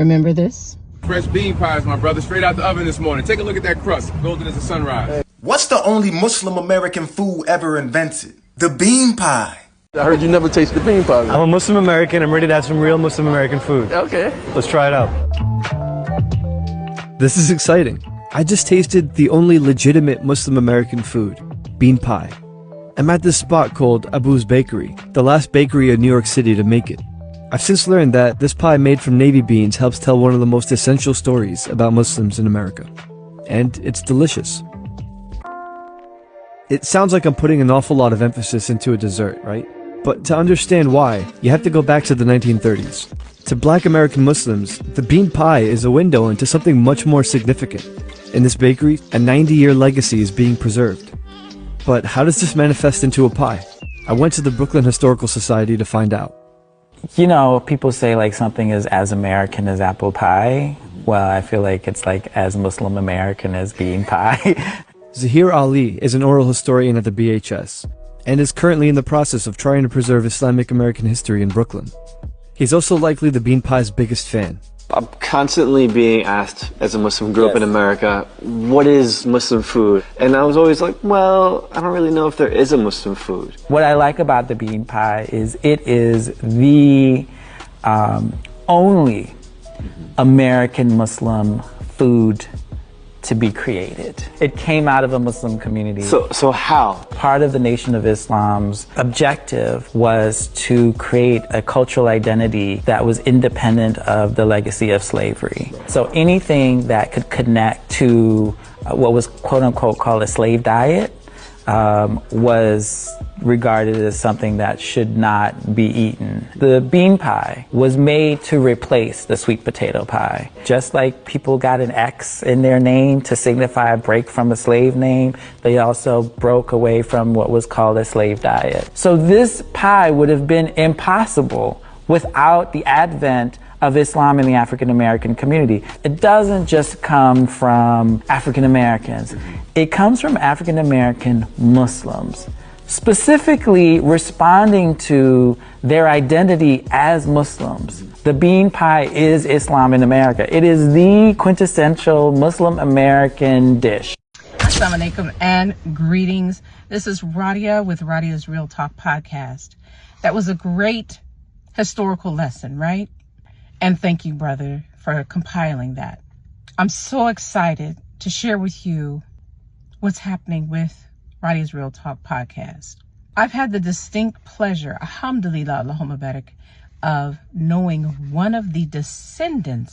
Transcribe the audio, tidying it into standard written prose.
Remember this? Fresh bean pies, my brother, straight out the oven this morning. Take a look at that crust, golden as the sunrise. What's the only Muslim American food ever invented? The bean pie. I heard you never tasted bean pie. I'm a Muslim American. I'm ready to have some real Muslim American food. Okay. Let's try it out. This is exciting. I just tasted the only legitimate Muslim American food, bean pie. I'm at this spot called Abu's Bakery, the last bakery in New York City to make it. I've since learned that this pie made from navy beans helps tell one of the most essential stories about Muslims in America. And it's delicious. It sounds like I'm putting an awful lot of emphasis into a dessert, right? But to understand why, you have to go back to the 1930s. To Black American Muslims, the bean pie is a window into something much more significant. In this bakery, a 90-year legacy is being preserved. But how does this manifest into a pie? I went to the Brooklyn Historical Society to find out. You know, people say like something is as American as apple pie. Well, I feel like it's like as Muslim American as bean pie. Zahir Ali is an oral historian at the BHS and is currently in the process of trying to preserve Islamic American history in Brooklyn. He's also likely the bean pie's biggest fan. I'm constantly being asked, as a Muslim, grew up in America, what is Muslim food? And I was always like, well, I don't really know if there is a Muslim food. What I like about the bean pie is it is the only American Muslim food to be created. It came out of a Muslim community. So how? Part of the Nation of Islam's objective was to create a cultural identity that was independent of the legacy of slavery. So anything that could connect to what was quote unquote called a slave diet was regarded as something that should not be eaten. The bean pie was made to replace the sweet potato pie. Just like people got an X in their name to signify a break from a slave name, they also broke away from what was called a slave diet. So this pie would have been impossible without the advent of Islam in the African American community. It doesn't just come from African Americans. It comes from African American Muslims, specifically responding to their identity as Muslims. The bean pie is Islam in America. It is the quintessential Muslim American dish. Assalamu alaikum and greetings. This is Radia with Radia's Real Talk podcast. That was a great historical lesson, right? And thank you, brother, for compiling that. I'm so excited to share with you what's happening with Radia's Real Talk podcast. I've had the distinct pleasure, alhamdulillah, Allahumma barak, of knowing one of the descendants